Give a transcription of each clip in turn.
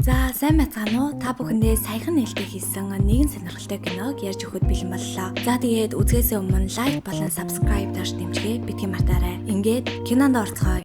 За сайн байцгаана уу? Та бүхэндээ саяхан нээлттэй хийсэн нэгэн сонирхолтой киног ярьж өгөхөд бэлэн боллоо. За тэгээд үзгээсээ өмнө лайк болон subscribe даш дэмжгээ битгий мартаарай. Ингээд кинонд орцгоё.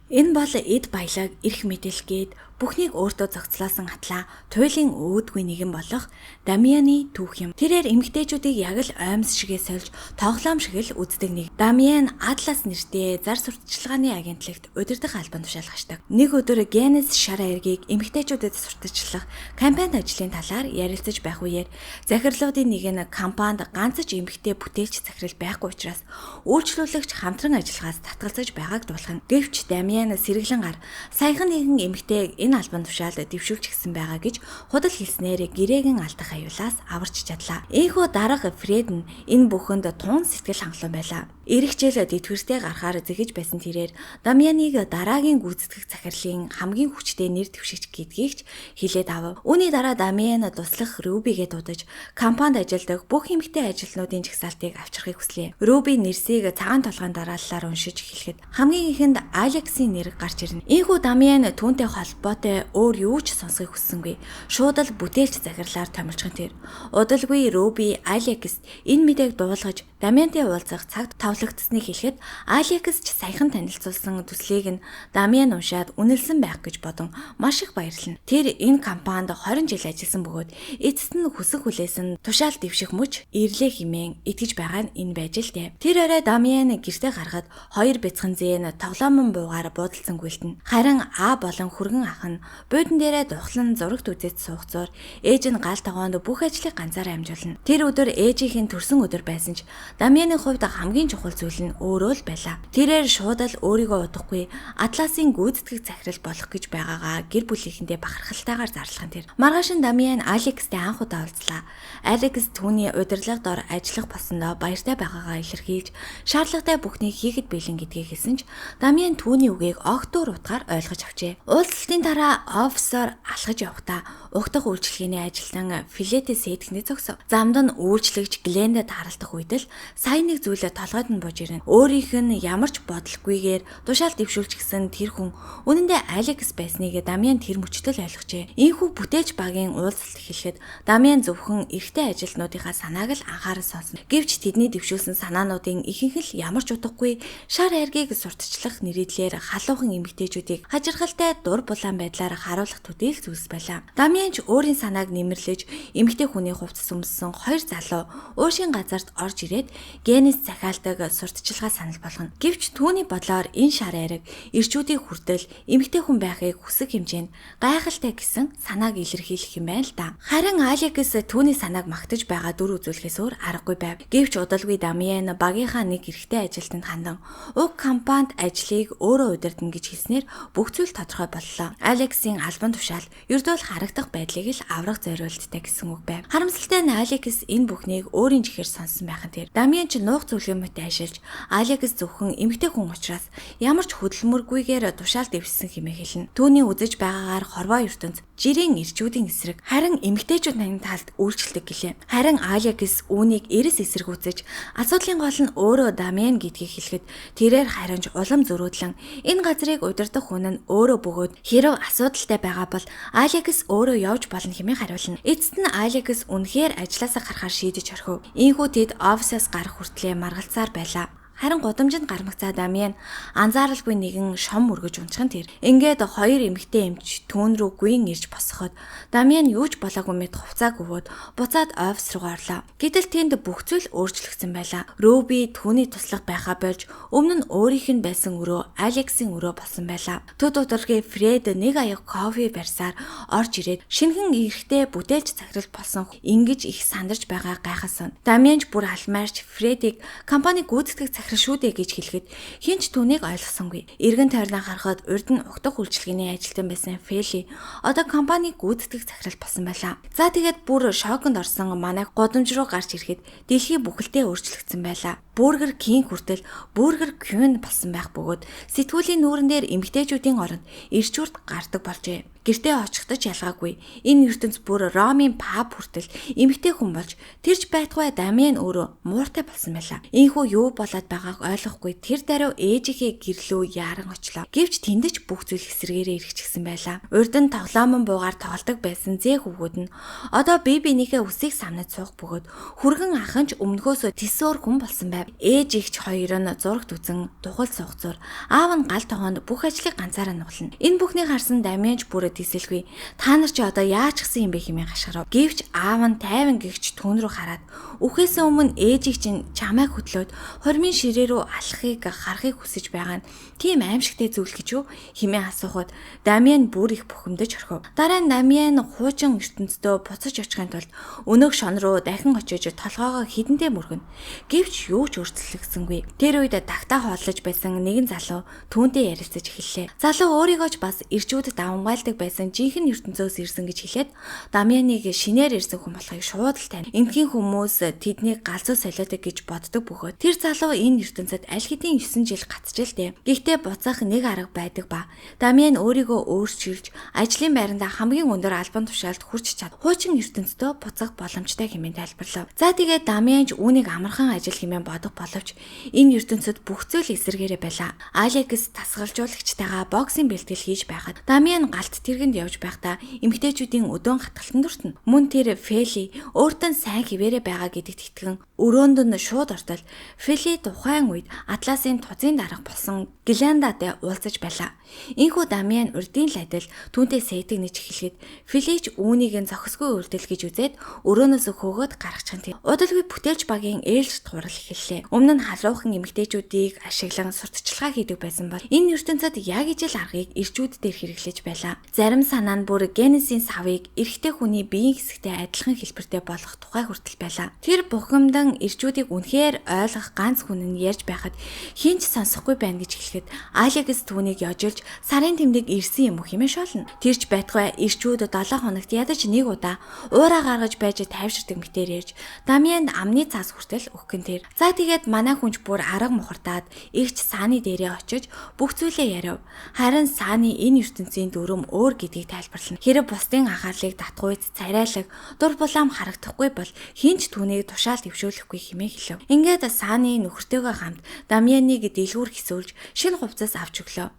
Энэ бол эд баялаг эрх мэдээлгээд бүхнийг өөртөө зохицлоосон атлаа туйлын өөдгүй нэгэн болох Дамианы түүх юм. Тэрээр эмэгтэйчүүдийг яг л оймс шигээ сольж тоглоом шиг л үздэг нэг. Дамиан Атлас нэртэй зар сурталчилгааны агентлагт удирдах албан тушаалгачдаг. Нэг өдөр Генес шар айргийг эмэгтэйчүүдэд сурталчлах кампанит ажлын талаар ярилцаж байх үеэр захирлуудын нэг нь кампанид ганц ч эмэгтэй бүтээлч захирал байхгүй учраас үйлчлүүлэгч хамтран ажиллахаас татгалзаж байгааг дуулахна. Гэвч Дамиан сэргэлэн гар саяхан нэгэн эмэгтэйг энэ албан тушаалд дэвшүүлж гисэн байгаа гэж худал хэлснээр гэрээгэн алдах аюулаас аварч чадлаа. Ийхүү дарга Фред нь энэ бүхэнд тун сэтгэл хангалуун байлаа. Ирэх жил дэтгэртэй гарахаар зэгэж байсан тэрээр Дамианыг дараагийн гүйцэтгэх захирлын хамгийн хүчтэй нэр дэвшигч гэдгийг хэлээд авав. Үүний дараа Дамиан туслах Рубигээ дуудаж кампанид ажилладаг бүх эмэгтэй ажилтнуудын жагсаалтыг авчрахыг хүслээ. Руби нэрсийг цагаан толгойн дарааллаар уншиж хэлэхэд хамгийн ихэнд Алексийн нэр гарч ирнэ. Ийхүү Дамиан түүнтэй холбоотой өөр юу ч сонсхийг хүссэнгүй. Шууд л бүтээлч захирлаар томилчихын тэр. Удалгүй Руби Алекс энэ мэдээг дуулгаж Дамиантай уулзах цагт товлогдсныг хэлэхэд Алекс ч саяхан танилцуулсан төслийг нь Дамиан уншаад үнэлсэн байх гэж бодон маш их баярлана. Тэр энэ кампанид 20 жил ажилласан бөгөөд эцэст нь хүсэх хүлээсэн тушаал дэвших мөч ирлээ хэмээн итгэж байгаа нь энэ байж л дээ. Тэр орой Дамиан гэртээ гарахад хоёр бяцхан зээн тоглоомон буугаар буудалсан гүйлтэн. Харин А болон хүргэн ах нь буудан дээрээ духлан зурагт үзэж суух зуур ээж нь гал тогоонд бүх ажлыг ганцаараа амжуулна. Тэр өдөр ээжийнхэн төрсөн өдөр байсан ч Дамианы хувьд хамгийн чухал зүйл нь өөрөө л байлаа. Тэрээр шууд л өөрийгөө удахгүй Атласын гүйцэтгэх захирал болох гэж байгаагаа гэр бүлийнхэндээ бахархалтайгаар зарлахын тэр. Маргааш нь Дамиан Алекстэй анх удаа уулзлаа. Алекс түүний удирдлага дор ажиллах болсондоо баяртай байгаагаа илэрхийлж шаардлагатай бүхнийг хийхэд бэлэн гэдгийг хэлсэн ч Дамиан түүний үгийг огтур утгаар ойлгож авчээ. Уулзалтын дараа офисоор алхаж явахдаа угтах үйлчлэгээний ажилтан Филетес эдгэний зогсов. Замд нь үйлчлэгч Глендад харалтах үед л сайн нэг зүйлээ толгойд нь бууж ирнэ. Өөрийнх нь ямар ч бодлогогүйгээр тушаал дэвшүүлж гисэн тэр хүн үнэндээ Алекс байсныг Дамиан тэр мөчтөл ойлгожээ. Ийхүү бүтээж багийн уулзалт эхлэхэд Дамиан зөвхөн эрэгтэй ажилтнуудынхаа санааг л анхааран сонсно. Гэвч тэдний дэвшүүлсэн санаануудын ихэнх л ямар ч утгагүй шар айргийг сурталчлах нэрийдлэр халуухан эмэгтэйчүүдийг хажирхалтай дур булаан байдлаар харуулах төдийл зүйлс байлаа. Дамиан ч өөрийн санааг нэмэрлэж эмэгтэй хүний хувцас өмссөн хоёр залуу уушийн газарт орж ирээд Генес захиалдаг сурталчилгаа санал болгоно. Гэвч түүний бодлоор энэ шар айраг ирчүүдийн хүртэл эмэгтэй хүн байхыг хүсэх хэмжээнд гайхалтай гэсэн санааг илэрхийлэх юм байна л да. Харин Алекс түүний санааг магтаж байгаа дүр үзүүлэхээс өөр аргагүй байв. Гэвч удалгүй Дамиан багийнхаа нэг эрэгтэй ажилтнанд хандан уг кампанит ажлыг өөрөө удирдна гэж хэлснээр бүх зүйл тодорхой боллоо. Алексийн албан тушаал ердөө л харагдах байдлыг л аврах зориулттай гэсэн үг байв. Харамсалтай нь Алекс энэ бүхнийг өөрийн чихээр сонсон байхын тэр Дамиан ч нуух зөвлөгөөмөд ашиглаж Алекс зөвхөн эмэгтэй хүн учраас ямар ч хөдөлмөргүйгээр тушаал дэвшсэн хэмээн хэлнэ. Түүний үзэж байгаагаар хорвоо ертөнц жирийн ирчүүдийн эсрэг харин эмэгтэйчүүд нарын талд үйлчлдэг гэлээ. Харин Алекс үүнийг эрэс эсэргүүцэж асуудлын гол нь өөрөө Дамиан гэдгийг хэлэхэд тэрээр хариуж улам зөрүүдлэн энэ газрыг удирдах хүн нь өөрөө бөгөөд хэрв асуудалтай байгаа бол Алекс өөрөө явж болно хэмээн хариулна. Эцэст нь Алекс үнэхээр ажилласаа гарахаар шийдэж орхив. Ийхүү тэд офисоос гарах хүртлээр маргалцаар байлаа. Харин гудамжинд гармагцаа Дамиан анзааралгүй нэгэн шом өргөж унцхан тэр. Ингээд хоёр эмэгтэй эмч түүн рүү гүйн ирж босоход Дамиан юу ч болоогүй мэт хувцааг өвөөд буцаад офис руу орлоо. Гэтэл тэнд бүх зүйл өөрчлөгдсөн байлаа. Руби түүний туслах байхаа болж өмнө нь өөрийнх нь байсан өрөө Алексийн өрөө болсон байлаа. Төд удалгүй Фред нэг аяг кофе барьсаар орж ирээд шинхэн эрэхтэй бүтээлч захирал болсон ингэж их сандарч байгаа гайхасан. Дамиан ч бүр алмаарч Фредийг компани гүйцэтгэх захирал шүү дээ гэж хэлэхэд хинч түүнийг ойлгосонгүй. Эргэн тойрноо харахад урд нь угтах үйлчлэгээний ажилтан байсан Фели одоо компани гүйцэтгэх захирал болсон байлаа. За тэгээд бүр шоконд орсон манай гудамж руу гарч ирэхэд дэлхий бүхэлдээ өөрчлөгдсөн байлаа. Бургер Кинг хүртэл Бургер Квин болсон байх бөгөөд сэтгүүлийн нүүрэн дээр эмэгтэйчүүдийн оронд ирчүүрт гардаг болжээ. Гэртээ очихдож ялгаагүй. Энэ ертөнц бүр Ромын пап хүртэл эмэгтэй хүн болж тэрч байтугай Дамиан өөрөө мууртай болсон байлаа. Ийхүү юу болоод байгааг ойлгохгүй тэр даруй ээжийнхээ гэрлөө яаран очлоо. Гэвч тэндэж бүх зүйл эсрэгээрээ ирчихсэн байлаа. Урд нь тоглоомон буугаар тоглодог байсан зээ хүүгүүд нь одоо бие биенийхээ үсийг самнаж суух бөгөөд хүргэн ахын ч өмнөхөөсөө тисөөр хүн болсон байв. Ээж ихч хоёр нь зурагт үзэн тухал суугцуур. Аав нь гал тогоонд бүх ажлыг ганцаараа нуглана. Энэ бүхнийг харсан Дамианч бүрээ тисэлгүй. Та нар чи одоо яаж гисэн юм бэ хэмээн гашгарав. Гэвч аав нь тайван гихч түүн рүү хараад үхээс өмнө ээжийг чинь чамайг хөтлөөд хормын ширээ рүү алхахыг харахыг хүсэж байгаа нь тийм аимшигтэй зүйл гэж юу хэмээн асуухад Дамиан бүр их бухимдаж орхив. Дараа нь Дамиан хуучин ертөнцөө буцаж очихын тулд өнөөх шон руу дахин очиж толгоогоо хідэнтэй мөргөнө. Гэвч юу ч өөрчлөгдсөнгүй. Тэр үед тагтаа хооллож байсан нэгэн залуу түүнтэй ярилцаж эхэллээ. Залуу өөрийгөө ч бас ирчүүд давамгайлдаг байсан жинхэнэ ертөнцөөс ирсэн гэж хэлээд Дамианыг шинээр ирсэн хүн болохыг шууд л тань. Энтхийн хүмүүс тэднийг галзуу солиотой гэж боддог бөгөөд тэр залуу энэ ертөнцид аль хэдийн 9 жил гацчихлээ. Гэхдээ буцах нэг арга байдаг ба Дамиан өөрийгөө өөрчилж ажлын байранда хамгийн өндөр албан тушаалд хүрч чад. Хуучин ертөнцөө буцах боломжтой хэмээн тайлбарлав. За тэгээд Дамианч үүнийг амархан ажил хэмээн бодох боловч энэ ертөнцид бүх зүйл эсэргээрээ байлаа. Алекс тасгалжуулагчтайгаа боксинг бэлтгэл хийж байхад Дамиан галт тэргэнд явж байхдаа эмэгтэйчүүдийн өдөөн хатгалтанд дуртана. Мөн тэр Фели өөртөө сайн хിവэрэ байгаа гэдэгт итгэн өрөөнд нь шууд ортол Фели тухайн үед Атласын тузын дарга болсон Гляндатай уулзаж байлаа. Инхүү Дамиан урдын л адил түүнтэй сэтэг нэж эхлэхэд Фелич үүнийг нь зохисгүй үрдэл гэж үзээд өрөөнөөс хөөгөөд гаргачихын тийм. Удалгүй бүтээлч багийн ээлж турал эхэллээ. Өмнө нь халуухан эмэгтэйчүүдийг ашиглан сурталчилгаа хийдэг байсан бол энэ ертөнцид яг ижил аргыг ирчүүд дээр хэрэглэж байлаа. Зарим санаа нь бүр генесийн савыг эрэгтэй хүний биеийн хэсэгтэй адилхан хэлбэртэй болгох тухай хүртэл байлаа. Тэр бухимдан ирчүүдийг үнэхээр ойлгох ганц хүн нь ярьж байхад хинч сонсохгүй байна гэж хэлэхэд Алекс түүнийг ёжилж сарын тэмдэг ирсэн юм уу хэмээн шоолно. Тэрч байтугай ирчүүд 7 хоногт ядаж нэг удаа уураа гаргаж байж тайвширдаг мэтээр ярьж Дамианд амны цаас хүртэл өгөх гэн тэр. За тэгээд манай хүнч бүр арга мухардаад игч Сааны дээрээ очиж бүх зүйлээ ярив. Харин Сааны энэ ертөнцийн дүрм өөр гэдгийг тайлбарлана. Хэрэв бусдын анхаарлыг татгүйц царайлаг дур булаам харагдахгүй бол хинч түүнийг тушаал төвшүүлэхгүй хэмээн хэлв. Ингээд Сааны нөхөртэйгээ хамт Дамианыг дэлгүүр хэсүүлж шинэ хувцас авч өглөө.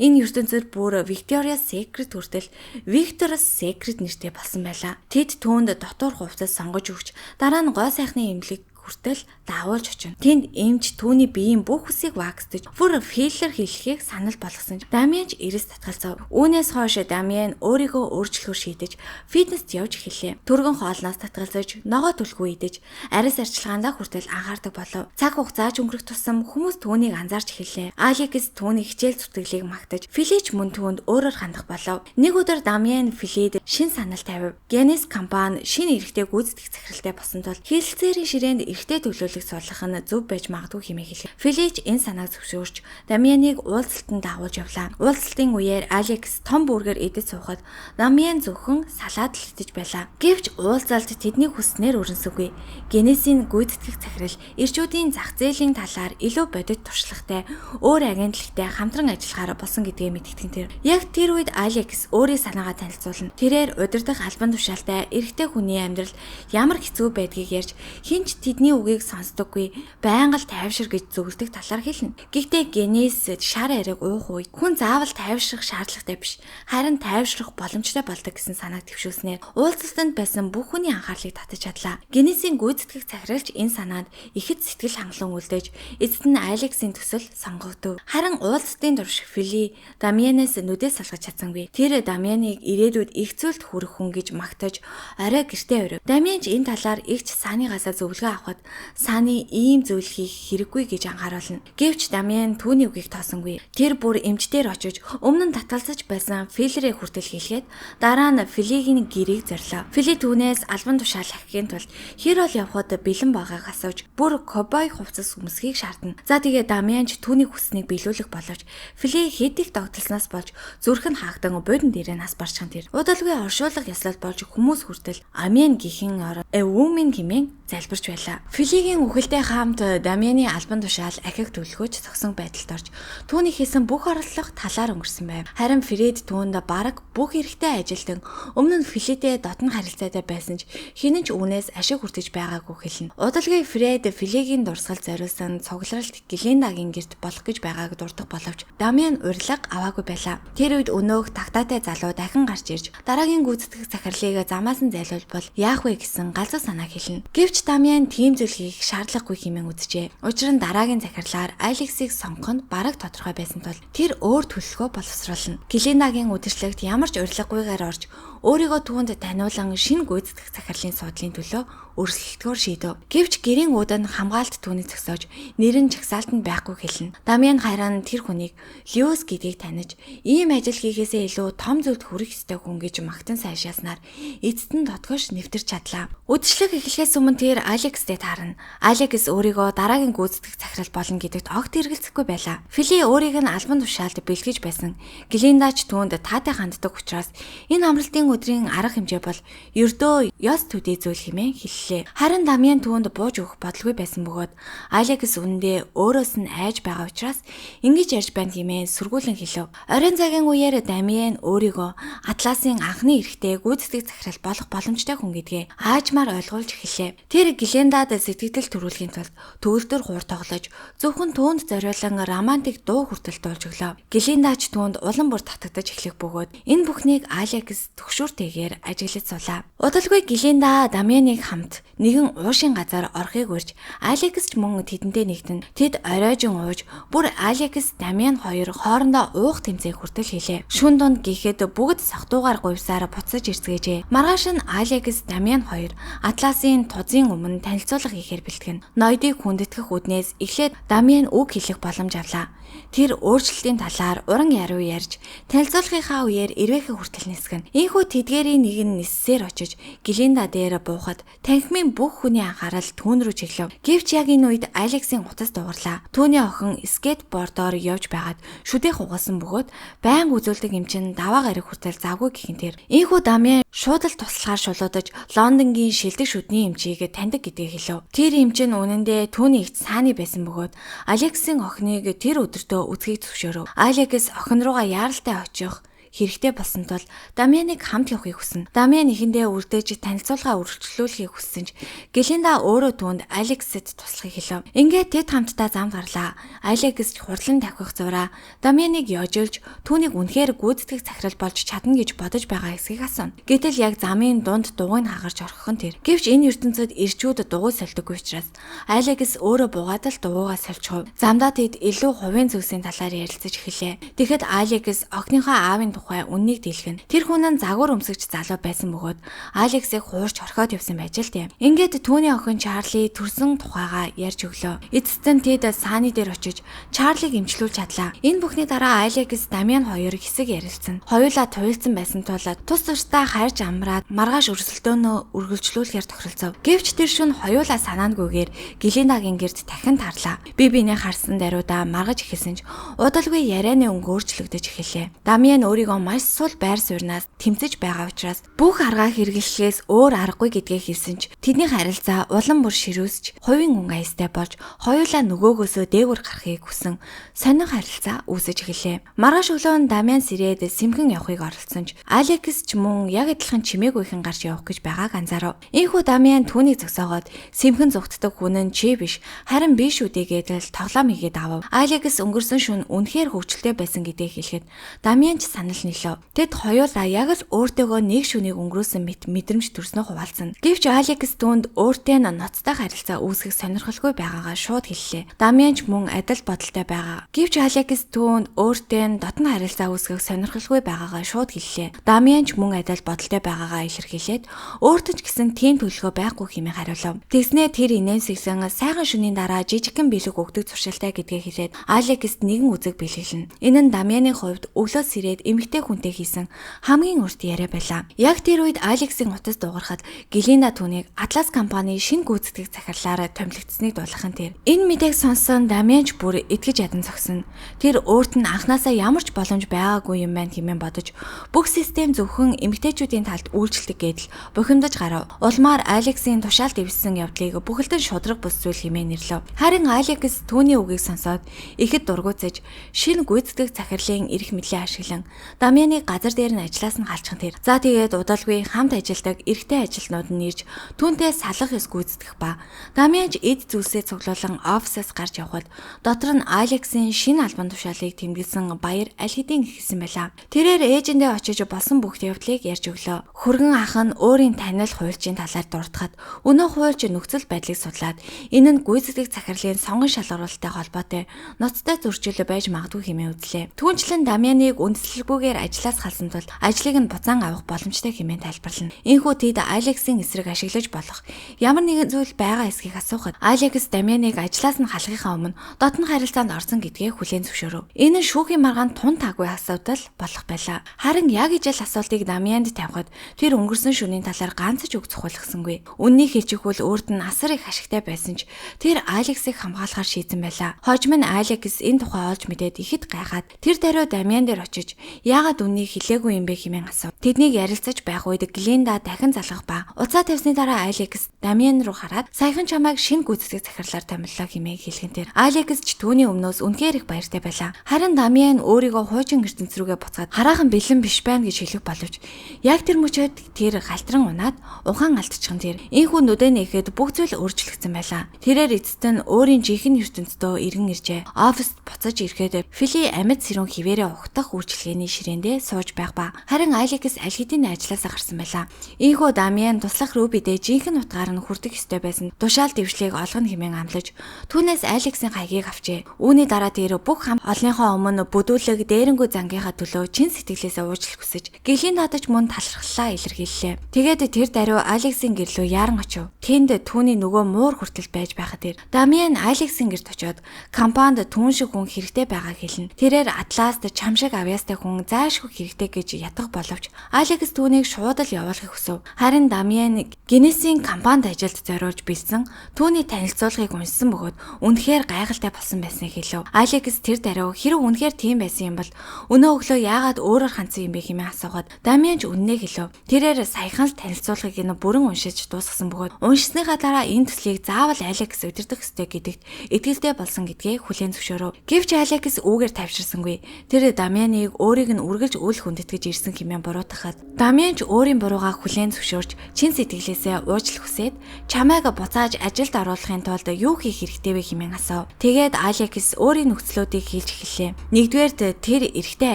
Энэ ертөнцид бүр Victoria's Secret хүртэл Victoria's Secret нэртэй болсон байлаа. Тэд түүнд дотор хувцас сонгож өгч дараа нь гой сайхны эмнэлэг хүртэл даавуулж очино. Тэнд эмч түүний биеийн бүх хүсийг ваксдж бүр филлер хийлгэхийг санал болгосон. Дамианч эрс татгалзав. Үүнээс хойш Дамиан өөрийгөө өөрчлөхөөр шийдэж фитнест явж эхэллээ. Түргэн хоолноос татгалзаж, ногоо түлхүү идэж, арьс арчилгаандаа хүртэл анхаардаг болов. Цаг хугацааж өнгөрөх тусам хүмүүс түүнийг анзаарч эхэллээ. Алекс түүний хичээл зүтгэлийг магтаж, Филич мөн түүнд өөрөөр хандах болов. Нэг өдөр Дамиан Филид шин санал тавив. Генес компани шинэ эрэгтэй гүйцэтгэх захиралтай болсон тул хэлэлцээрийн ширээнд эрэгтэй төлөөлөх суулгах нь зөв байж магадгүй хэмээн хэлэв. Филич энэ санааг зөвшөөрч Дамианыг уулзалтанд дагуулж явлаа. Уулзалтын үеэр Алекс том бүргээр идэж суухад Дамиан зөвхөн салаад л идэж байлаа. Гэвч уулзалт тэдний хүснээр өрнөсөгүй. Генесийн гүйцэтгэх захирал ирчүүдийн зах зээлийн талаар илүү бодит туршлагатай, өөр агентлагтай хамтран ажиллахаар болсон гэдгээ мэдтгэн тэр. Яг тэр үед Алекс өөрийн санаагаа танилцуулна. Тэрээр удирдах албан тушаалтай эрэгтэй хүний амьдрал ямар хэцүү байдгийг ярьж хинч тэдний үгийг сонсдоггүй, байнга л тайвшир гэж зөвлөдөг талаар хэлнэ. Гэхдээ Генес шар яриаг уух үед хүн заавал тайвшрах шаардлагатай биш, харин тайвшрах боломжтой болдог гэсэн санааг төвшүүлснээр уулзалтанд байсан бүх хүний анхаарлыг татаж чадлаа. Генесийн гүйцэтгэх захиралч энэ санаанд ихэд сэтгэл хангалуун үлдээж эцэст нь Алексийн төсөл сонгогдов. Харин уулзалтын турш Фили Дамианаас нүдээ салгаж чадсангүй. Тэр Дамианыг ирээдүйд их зүйлд хүрэх хүн гэж магтаж орой гэртээ өрөв. Дамианч энэ талаар игч Сааныгаас зөвлөгөө авахад Сааны ийм зүйл хийх хэрэггүй гэж анхааруулна. Гэвч Дамиан түүний үгийг тоосонгүй. Тэр бүр эмчдэр очиж өмнө нь татгалзаж байсан Филерээ хүртэл хэлгээд дараа нь Филигийн гэрийг зорлоо. Фили түүнээс албан тушаал ахихийн тулд хэр ол явхад бэлэн байгааг асууж бүр ковбой хувцас өмсөхийг шаардна. За тэгээ Дамианч түүний хүснийг биелүүлэх боловч Фили хэд их догтлсноос болж зүрх нь хаагдан бодон дээрээ нас барчхан тэр. Удалгүй оршуулга яслал болж хүмүүс хүртэл Амен гихэн ор Woman хэмээн залбирч байлаа. Филигийн үхэлтэй хамт Дамианы албан тушаал ахиг төлөхөж зогсон байдалд орж түүний хийсэн бүх оролдлого талаар өнгөрсөн байв. Харин Фред түүнд бараг бүх эрэгтэй ажилтан өмнө нь Филидээ дотн харилцаатай байсан ч хинэн ч үүнээс ашиг хүртэж байгаагүй хэлнэ. Удалгүй Фред Филигийн дурсгал зориулсан цугларалт Глиндагийн гэрт болох гэж байгааг дурдах боловч Дамиан урилга аваагүй байлаа. Тэр үед өнөөх тагтаатай залуу дахин гарч ирж дараагийн гүйцэтгэх захирлыг замаас нь зайлуулбал яах вэ гэсэн галзуу санаа хэлнэ. Гэвч Дамиан тийм зүйл хийх шаардлагагүй хэмээн үзжээ. Учир нь дараагийн захирлаар Алексийг сонгох нь бараг тодорхой байсан тул тэр өөр төлөвлөгөө боловсруулна. Глиндагийн үдшилтэд ямар ч урилгагүйгээр орж өөрийгөө түүнд таниулан шинэ гүйцэтгэх захирлын суудлын төлөө өрсөлдөхөөр шийдэв. Гэвч гэрийн ууд нь хамгаалт түүнийг зогсоож нэр нь чагсаалтанд байхгүй хэлнэ. Дамиан харин тэр хүнийг Льюис гэдгийг таних ийм ажил хийхээсээ илүү том зүйлд хүрэх ёстой хүн гэж магтан сайшааснаар эцэст нь тодгош нэвтэрч чадлаа. Үдшилэг эхлэхээс өмнө тэр Алекстэй таарна. Алекс өөрийгөө дараагийн гүйцэтгэх захирал болно гэдэгт огт эргэлзэхгүй байлаа. Фили өөрийг нь албан тушаалд бэлтгэж байсан. Глиндач түүнд таатай ханддаг учраас энэ амралтын өдрийн арга хэмжээ бол ердөө ёс төдий зүйл хэмээн хэллээ. Харин Дамиан түүнд бууж өгөх бодлого байсан бөгөөд Алекс үнэндээ өөрөөс нь айж байгаа учраас ингэж ярьж байна хэмээн сөргүүлэн хэлв. Оройн цагийн үеэр Дамиан өөрийгөө Атласын анхны эрэгтэй гүйцэтгэх захирал болох боломжтой хүн гэдгээ аажмаар ойлгуулж эхэллээ. Тэр Глиндад сэтгэл төрүүлэхийн тулд төгөлдөр хуур тоглож зөвхөн түүнд зориулан романтик дуу хүртэл дуулж өглөө. Глиндач түүнд улам бүр татагдаж эхлэх бөгөөд энэ бүхнийг Алекс төгшүүртэйгээр ажиглаж суулаа. Удалгүй Глинда Дамианыг хамт нэгэн уушин газар орохыг урьж Алекс ч мөн тэдэнтэй нэгтэн тэд оройжин ууж бүр Алекс Дамиан хоёр хоорондоо уух тэмцээн хүртэл хийлээ. Шүн дунд гэхэд бүгд сахтуугаар гуйсаар буцаж ирцгээжээ. Маргааш нь Алекс Дамиан хоёр Атласын тузын өмнө танилцуулга хийхээр бэлтгэн. Ноёдыг хүндэтгэх үднээс эхлээд Дамиан үг хэлэх боломж авлаа. Тэр өөрчлөлтийн талаар уран яруу ярьж танилцуулгынхаа үеэр ирвэхэ хүртэл нисгэн. Ийхүү тэдгээрийн нэг нь ниссээр очиж Глинда дээр буухад танхимын бүх хүний анхаарал түүн рүү чиглэв. Гэвч яг энэ үед Алексийн утас дугарлаа. Түүний охин скейтбордоор явж байгаад шүдэх угаасан бөгөөд байн үзүүлдэг юм чин даваа гараг хүртэл завгүй гэхин тэр. Ийхүү Дамиан шууд л туслахаар шулуудаж Лондонгийн шилдэг шүдний эмчийг таньдаг гэдгийг хэлв. Тэр эмч нь үнэндээ түүний ихт сааны байсан бөгөөд Алексийн охиныг тэр өдөртөө үзхийг зөвшөөрөв. Алекс охин руугаа яаралтай очих хэрэгтэй болсон тул Дамианыг хамт явахыг хүснэ. Дамиан ихэндээ үрдэж танилцуулга үргэлжлүүлэхийг хүссэн ч Глинда өөрөө түүнд Алексэд туслахыг хэлв. Ингээд тэд хамтдаа зам гарлаа. Алекс хурлан тавхих зураа Дамианыг ёжилж түүнийг үнэхээр гүйцэтгэх захирал болж чадна гэж бодож байгаа эсэхийг асууна. Гэтэл яг замын дунд дугуйг хагарч орхих нь тэр. Гэвч энэ ертөнцид ирчүүд дугуй сольдоггүй учраас Алекс өөрөө буугаад л дугуйгаа сольчихв. Замдаа тэд илүү хувийн зүйлсийн талаар ярилцаж эхэллээ. Тэгэхэд Алекс охиныхоо аавын тухай үннийг дэлгэн. Тэр хүн нь загвар өмсгч залуу байсан бөгөөд Алексыг хуурч орхиод явсан байж л тийм. Ингээд түүний охин Чарли төрсөн тухайгаа ярьж өглөө. Эцэст нь тэд сааны дээр очиж Чарлиг эмчлүүлж чадлаа. Энэ бүхний дараа Алекс Дамиан хоёр хэсэг ярилцсан. Хоёулаа туйлдсан байсан тул тус тусдаа харж амраад маргааш өрсөлдөөнөө үргэлжлүүлэхээр тохиролцов. Гэвч тэр шөнө хоёулаа санаангүйгээр Глиндагийн гэрд дахин тарлаа. Би биенээ харсан даруйдаа маргаж эхэлсэн ч удалгүй ярианы өнгө өөрчлөгдөж эхэллээ. Дамиан өөрийгөө маш сул байр сууриас тэмцэж байгаа учраас бүх аргаа хэрэглэхээс өөр аргагүй гэдгээ хэлсэн ч тэдний харилцаа улам бүр ширүүсч хувийн өнгө аястай болж хоёулаа нөгөөгөөсөө дээгүр гарахыг хүсэн сонин харилцаа үүсэж эхэллээ. Маргааш өглөө Дамиан сэрээд сэмхэн явахыг оролцсон ч Алекс ч мөн яг адилхан чимээгүйхэн гарч явах гэж байгааг анзаарав. Ийхүү Дамиан түүнийг зогсоогоод сэмхэн зүгтдэг хүн нь чи биш харин би шүү дээ гэдэл тоглоом хийгээд авав. Алекс өнгөрсөн шөнө үнэхээр хөвгчлээ байсан гэдгийг хэлэхэд Дамиан ч санал нийлв. Тэд хоёулаа яг л өөртөөгөө нэг шүнийг өнгөрөөсөн мэдрэмж төрснөө хуваалцсан. Гэвч Алекс түүнд өөртөө ноцтой харилцаа үүсгэх сонирхолгүй байгаагаа шууд хэллээ. Дамиан ч мөн адил бодолтой байгаа. Гэвч Алекс түүнд өөртөө дотн харилцаа үүсгэх сонирхолгүй байгаагаа шууд хэллээ. Дамиан ч мөн адил бодолтой байгаагаа илэрхийлээд өөртөө ч гэсэн тийм төлөвлөгөө байхгүй хэмээн хариулав. Тэгснээ тэр инээмсэглэн сайхан шөнийн дараа жижигхэн бэлэг өгдөг туршилтаа гэдгээ хэлээд Алекст нэгэн үзэг бэлгэлнэ. Энэ нь Дамианы хувьд өглөө сэрээд эмэгтэй хүнтэй хийсэн хамгийн урт яриа байлаа. Яг тэр үед Алексийн утас дуугарахад Глинда түүнийг Атлас компани шинэ гүйцэтгэх захирлаараа томилогдсныг дуулгахын тэр. Энэ мэдээг сонссон Дамианч бүр итгэж ядан зогсоно. Тэр өөрт нь анханасаа ямар ч боломж байгаагүй юм байна хэмээн бодож бүх систем зөвхөн эмэгтэйчүүдийн талд үйлчлдэг гэдэл бухимдаж гарав. Улмаар Алексийн тушаал дэвссэн явдлыг бүхэлдэн шудраг бус зүйл хэмээн нэрлэв. Харин Алекс түүний үгийг сонсоод ихэд дургуутсаж шинэ гүйцэтгэх захирлын эрх мэдлээ ашиглан Дамианыг газар дээр нь ажлаас нь халчихсан тэр. За тэгээд удалгүй хамт ажилдаг эрэгтэй ажилтнууд нь ирж түүнтэй салах ёс гүйцэтгэх ба Дамианч эд зүйлсээ цуглуулан офисоос гарч явхад дотор нь Алексийн шинэ албан тушаалыг тэмдэглэсэн баяр аль хэдийн ихсэн байлаа. Тэрээр ээжиндээ очиж болсон бүх явдлыг ярьж өглөө. Хөргөн ах нь өөрийн танил хуульчийн талаар дурдахад өнөө хуульч нөхцөл байдлыг судлаад энэ нь гүйцэтгэх захирлын сонгон шалгаруулалттай холбоотой ноцтой зөрчил байж магадгүй хэмээн үзлээ. Түүнчлэн Дамианыг үндэслэлгүйгээр ажлаас халсан тул ажлыг нь буцаан авах боломжтой хэмээн тайлбарлана. Энэхүү тэд Алексийн эсрэг ашиглаж болох ямар нэгэн зүйл байгаа эсхийг асуухад Алекс Дамианыг ажлаас нь халахынхаа өмнө дотн харилцаанд орсон гэдгээ хүлээн зөвшөөрөв. Энэ нь шүүхийн маргаанд тун таагүй асуудал болох байлаа. Харин яг ижил асуултыг Дамианд тавихад тэр өнгөрсөн шөнийн талаар ганц ч үг цохолгосонгүй. Үннийг хэлчихвэл өөрт нь асар их ашигтай байсан ч тэр Алексыг хамгаалахар шийдсэн байлаа. Хожим нь Алекс энэ тухай олж мэдээд ихэд гайхаад тэр даруй Дамиан дээр очиж яагаад үннийг хэлээгүй юм бэ хэмээн асуув. Тэднийг ярилцаж байх үед Глинда дахин залгах ба уцаа тавьсны дараа Алекс Дамиан руу хараад саяхан чамайг шинэ гүйцэтгэх захирлаар томиллоо хэмээн хэлхэн тэр. Алекс ч түүний өмнөөс үнэхээр их баяртай байлаа. Харин Дамиан өөрийгөө хуучин ертөнц рүүгээ буцаад хараахан бэлэн биш байна гэж хэлэх боловч яг тэр мөчөд тэр галтран унаад ухаан алдчихсан тэр. Ийхүү нүдэ нэхэд бүх зүйл өөрчлөгдсөн байлаа. Тэрээр эцэст нь өөрийн жинхэнэ ертөнцдөө иргэн иржээ. Оффист буцаж ирэхэд Фили амьд сэрүүн хിവэрэ ухтах үйлчилгээний ширээндээ сууж байх ба харин Алекс аль хэдийн ажлаасаа гарсан байлаа. Ийхүү Дамиан туслах Рубидээ жинхэнэ утгаар нь хүрдэх ёстой байсан тушаал дэвшлийг олгоно хэмээн амлаж түүнээс Алексийн хаягийг авчээ. Үүний дараа тэр бүх хам олныхоо өмнө бүдүүлэг дээрэнгүү зангийнхаа төлөө чин сэтгэлээсээ уучлал хүсэж гэлийн татаж мөн талархлаа илэрхийллээ. Тэгээд тэр даруй Алексийн гэрлөө яаран очив. Тэнд түүний нөгөө муур хүртэл байж байхад тэр Дамиан Алексийн гэрт очиод компанид түүн шиг хүн хэрэгтэй байгааг хэлнэ. Тэрээр Атласт чам шиг авьяастай хүн заашгүй хэрэгтэй гэж ятгах боловч Алекс түүнийг шууд л явуулахыг хүсв. Харин Дамиан Гиннесийн компанид ажилд зориулж бэлдсэн түүний танилцуулгыг уншсан бөгөөд үнэхээр гайхалтай болсон байсныг хэлв. Алекс тэр даруй хэрэв үнэхээр тийм байсан юм бол өнөө өглөө яагаад өөрөөр хандсан юм бэ хэмээн асуухад Дамиан ч үннээ хэлв. Тэрээр саяхан л танилцуулгыг нь бүрэн уншиж дуусгасан бөгөөд уншсныхаа дараа энэ төслийг заавал Алекс удирдах ёстой гэдэгт итгэлтэй болсон гэдгээ хүлээн зөвшөөрөв. Гэвч Алекс үүгээр тавьширсангүй. Тэр Дамианыг өөрийг нь үргэлж үл хүндэтгэж ирсэн хэмээн буруутгахад Дамиан ч өөрийн буруугаа хүлээн зөвшөөрч чин сэтгэлээсээ уучлал хүсээд чамайг буцааж ажилд оруулахын тулд юу хийх хэрэгтэй вэ хэмээн асуув. Тэгээд Алекс өөрийн нөхцлүүдийг хэлж эхэллээ. Нэгдүгээрт тэр эрэгтэй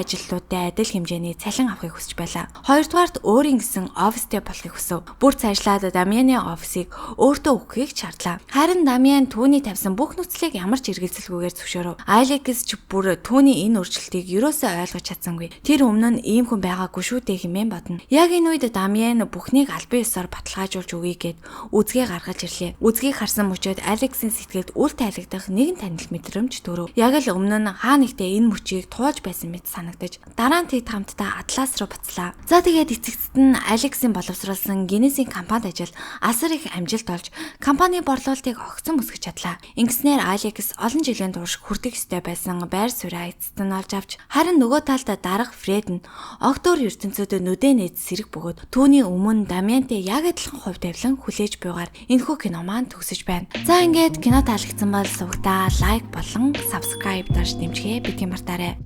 ажилтнуудтай адил хэмжээний цалин авахыг хүсэж байлаа. Хоёрдугаарт өөрийн гэсэн офистэй болохыг хүсв. Бүр цаашлаад Дамианы офисыг өөртөө өгөхийг шаардлаа. Харин Дамиан түүний тавьсан бүх нөхцөлийг ямар ч эргэлзэлгүйгээр зөвшөөрөв. Алекс ч бүр түүний энэ өөрчлөлтийг юусоо ойлгож чадсангүй. Тэр өмнө нь ийм хүн байгаагүй шүү дээ хэмээн бодно. Яг энэ үед Дамиан бүхнийг албан ёсоор баталгаажуулж өгье гэд үзгээ гаргаж ирлээ. Үзгийг харсан мөчөд Алексийн сэтгэлд үл тайлагдах нэгэн танил мэдрэмж төрөв. Яг л өмнө нь хаа нэгтээ энэ мөчийг туулж байсан мэт санагдаж дараа нь тэд хамтдаа Атлас руу буцлаа. За тэгээд эцэгт нь Алексийн боловсруулсан Гиннесийн компанид ажил асар их амжилт олж компани борлуулалтыг огцон өсгөж чадлаа. Ингэснээр Алекс олон жилийн турш хүртэх ёстой байсан байр сууриа эцэст нь олж авч харин нөгөө талд дарга Фред нь огтоор ертөнцөд нүдэ нээд сэрэг бөгөөд түүний өмнө Дамиантай яг адилхан хувь тавилан хүлээж буйгаар энэхүү кино маань төгсөж байна. За ингээд кино таалагдсан бол сувгтаа лайк болон subscribe дарж дэмжихээ битгий мартаарай.